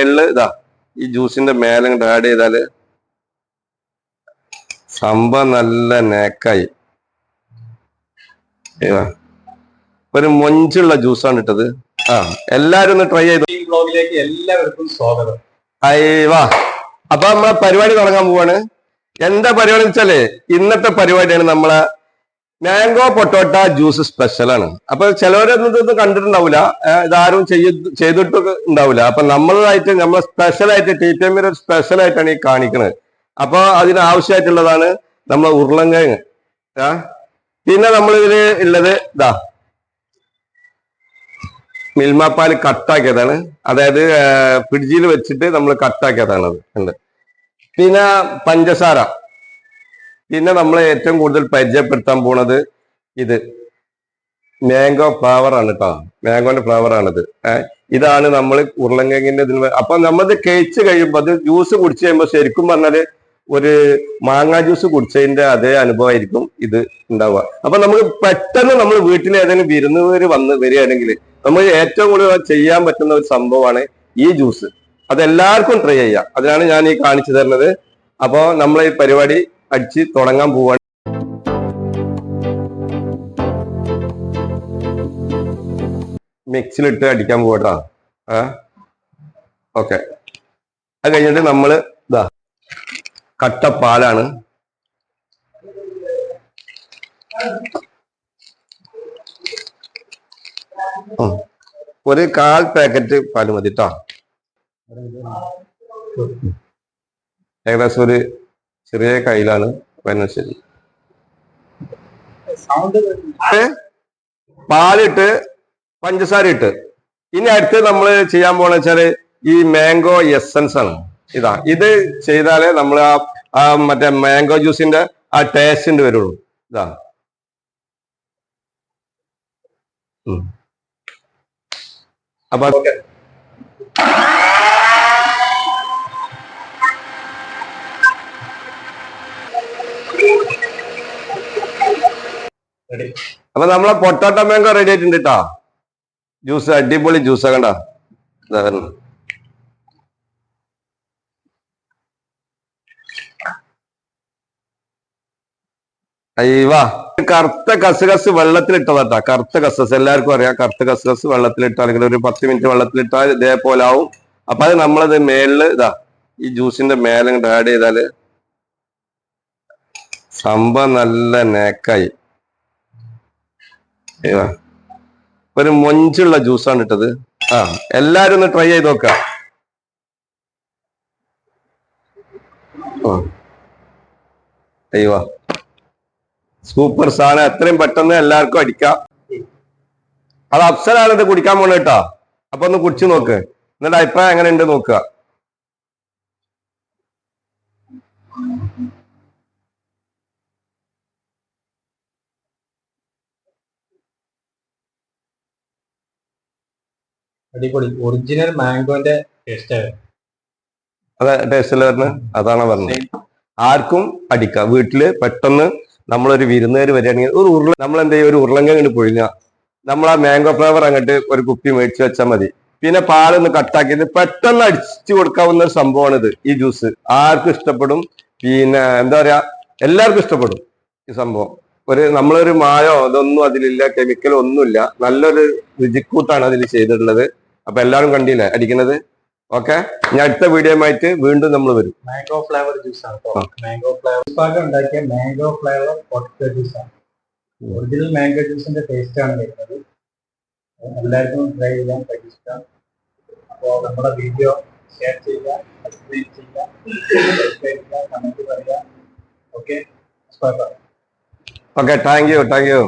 ഇതാ ഈ ജ്യൂസിന്റെ മേലെ ആഡ് ചെയ്താല് സംഭവം നല്ല നേക്കായി. ഒരു മൊഞ്ചുള്ള ജ്യൂസാണ് ഇട്ടത്. എല്ലാരും ഒന്ന് ട്രൈ ചെയ്തു. ഈ വ്ലോഗിലേക്ക് എല്ലാവർക്കും സ്വാഗതം. വാ, അപ്പൊ നമ്മളെ പരിപാടി തുടങ്ങാൻ പോവാണ്. എന്താ പരിപാടി വെച്ചാല് ഇന്നത്തെ പരിപാടിയാണ് നമ്മളെ മാംഗോ പൊട്ടോട്ട ജ്യൂസ് സ്പെഷ്യലാണ്. അപ്പൊ ചിലവരൊന്നും ഇതൊന്നും കണ്ടിട്ടുണ്ടാവില്ല, ഇതാരും ചെയ്തിട്ട് ഉണ്ടാവില്ല. അപ്പൊ നമ്മളായിട്ട് നമ്മളെ സ്പെഷ്യലായിട്ട് TPM ഒരു സ്പെഷ്യലായിട്ടാണ് ഈ കാണിക്കുന്നത്. അപ്പൊ അതിനാവശ്യമായിട്ടുള്ളതാണ് നമ്മളെ ഉരുളൻകിഴങ്ങ്. പിന്നെ നമ്മളിതില് ഉള്ളത് ഇതാ മിൽമാപ്പാൽ കട്ടാക്കിയതാണ്, അതായത് ഫ്രിഡ്ജിൽ വെച്ചിട്ട് നമ്മൾ കട്ടാക്കിയതാണ് അത്. പിന്നെ പഞ്ചസാര. പിന്നെ നമ്മൾ ഏറ്റവും കൂടുതൽ പരിചയപ്പെടുത്താൻ പോണത് ഇത് മാംഗോ ഫ്ലേവർ ആണ് കേട്ടോ. മാംഗോന്റെ ഫ്ലേവർ ആണിത്. ഇതാണ് നമ്മൾ ഉരുളൻകിഴങ്ങിന്റെ ഇതിന്. അപ്പൊ നമ്മത് കഴിച്ച് കഴിയുമ്പോൾ അത് ജ്യൂസ് കുടിച്ചു കഴിയുമ്പോൾ ശരിക്കും പറഞ്ഞാല് ഒരു മാങ്ങാ ജ്യൂസ് കുടിച്ചതിന്റെ അതേ അനുഭവമായിരിക്കും ഇത് ഉണ്ടാവുക. അപ്പൊ നമുക്ക് പെട്ടെന്ന് നമ്മൾ വീട്ടിൽ ഏതെങ്കിലും വിരുന്നുകാര് വരികയാണെങ്കിൽ നമ്മൾ ഏറ്റവും കൂടുതൽ ചെയ്യാൻ പറ്റുന്ന ഒരു സംഭവമാണ് ഈ ജ്യൂസ്. അതെല്ലാവർക്കും ട്രൈ ചെയ്യാം. അതിനാണ് ഞാൻ ഈ കാണിച്ചു തരുന്നത്. അപ്പോ നമ്മൾ ഈ പരിപാടി അടിച്ച് തുടങ്ങാൻ പോവാണ്. മിക്സിലിട്ട് അടിക്കാൻ പോകട്ടോ. ഓക്കെ, അത് കഴിഞ്ഞിട്ട് നമ്മൾ ഇതാ കട്ടപ്പാലാണ്. ഒരു 1/4 പാക്കറ്റ് പാല് മതി കേട്ടോ. ഏകദേശം ഒരു ചെറിയ കയ്യിലാണ് വരുന്നത്. ശരി, പാലിട്ട് പഞ്ചസാര ഇട്ട് ഇനി അടുത്ത് നമ്മൾ ചെയ്യാൻ പോണെന്ന് വെച്ചാല് ഈ മാംഗോ എസൻസ് ആണ്. ഇത് ചെയ്താലേ നമ്മൾ ആ മറ്റേ മാംഗോ ജ്യൂസിന്റെ ആ ടേസ്റ്റ് വരുള്ളൂ. ഇതാ അപ്പൊ അപ്പൊ നമ്മളെ പൊട്ടാറ്റോ മാംഗോ റെഡി ആയിട്ടുണ്ട് കേട്ടോ. ജ്യൂസ് അടിപൊളി ജ്യൂസാ കണ്ട. അയ്യവാ, കറുത്ത കസുകസ് വെള്ളത്തിലിട്ടതാട്ടാ. കറുത്ത കസസ് എല്ലാവർക്കും അറിയാം. കറുത്ത കസുകസ് വെള്ളത്തിലിട്ടാൽ അല്ലെങ്കിൽ ഒരു 10 മിനിറ്റ് വെള്ളത്തിലിട്ടാൽ ഇതേപോലെ ആവും. അപ്പൊ അത് നമ്മളത് മേളില് ഇതാ ഈ ജ്യൂസിന്റെ മേലെ ആഡ് ചെയ്താല് സംഭവം നല്ല നേക്കായി. ഒരു മൊഞ്ചുള്ള ജ്യൂസാണ് ഇട്ടത്. എല്ലാരും ഒന്ന് ട്രൈ ചെയ്ത് നോക്ക. അയ്യോ, സൂപ്പർ സാധനം. എത്രയും പെട്ടെന്ന് എല്ലാവർക്കും അടിക്കാം. അത് അപ്സരാണ് ഇത് കുടിക്കാൻ പോണ കേട്ടോ. അപ്പൊ ഒന്ന് കുടിച്ചു നോക്ക്, എന്നിട്ട് അഭിപ്രായം എങ്ങനെ ഉണ്ട് നോക്കുക. അടിപൊളി ഒറിജിനൽ മാംഗോന്റെ ടേസ്റ്റ്. അതെ, ടേസ്റ്റിൽ വരുന്നത് അതാണ് പറഞ്ഞത്. ആർക്കും അടിക്കാം. വീട്ടില് പെട്ടെന്ന് നമ്മളൊരു വിരുന്നുകാർ വരികയാണെങ്കിൽ നമ്മൾ എന്ത് ചെയ്യും, ഒരു ഉരുളങ്കിഴങ്ങ് പൊഴിഞ്ഞ നമ്മൾ ആ മാംഗോ ഫ്ലേവർ അങ്ങോട്ട് ഒരു കുപ്പി മേടിച്ചു വെച്ചാൽ മതി. പിന്നെ പാലൊന്ന് കട്ടാക്കിയിട്ട് പെട്ടെന്ന് അടിച്ചു കൊടുക്കാവുന്ന ഒരു സംഭവമാണിത്. ഈ ജ്യൂസ് ആർക്കും ഇഷ്ടപ്പെടും. പിന്നെ എന്താ പറയാ, എല്ലാവർക്കും ഇഷ്ടപ്പെടും ഈ സംഭവം. നമ്മളൊരു മായോ അതൊന്നും അതിലില്ല, കെമിക്കലോ ഒന്നുമില്ല. നല്ലൊരു രുചിക്കൂട്ടാണ് അതിൽ ചെയ്തിട്ടുള്ളത്. അപ്പൊ എല്ലാവരും കണ്ടില്ലേ അടിക്കുന്നത്. ഓക്കെ, ഞാൻ അടുത്ത വീഡിയോ ആയിട്ട് വീണ്ടും നമ്മൾ വരും. മാംഗോ ഫ്ലേവർ ജ്യൂസ് ആണ്. മാംഗോ ഫ്ലേവർ ഉണ്ടാക്കിയ മാംഗോ ഫ്ലേവർ പൊട്ടറ്റോ ജ്യൂസ് ആണ്. ഒറിജിനൽ മാംഗോ ജ്യൂസിന്റെ ടേസ്റ്റ് ആണ് വരുന്നത്. എല്ലാവർക്കും ട്രൈ ചെയ്യാൻ പരീക്ഷിക്കാം. അപ്പോൾ നമ്മുടെ വീഡിയോ ഷെയർ ചെയ്യുക, സബ്സ്ക്രൈബ് ചെയ്യുക, കമന്റ് പറയുക. Okay, thank you.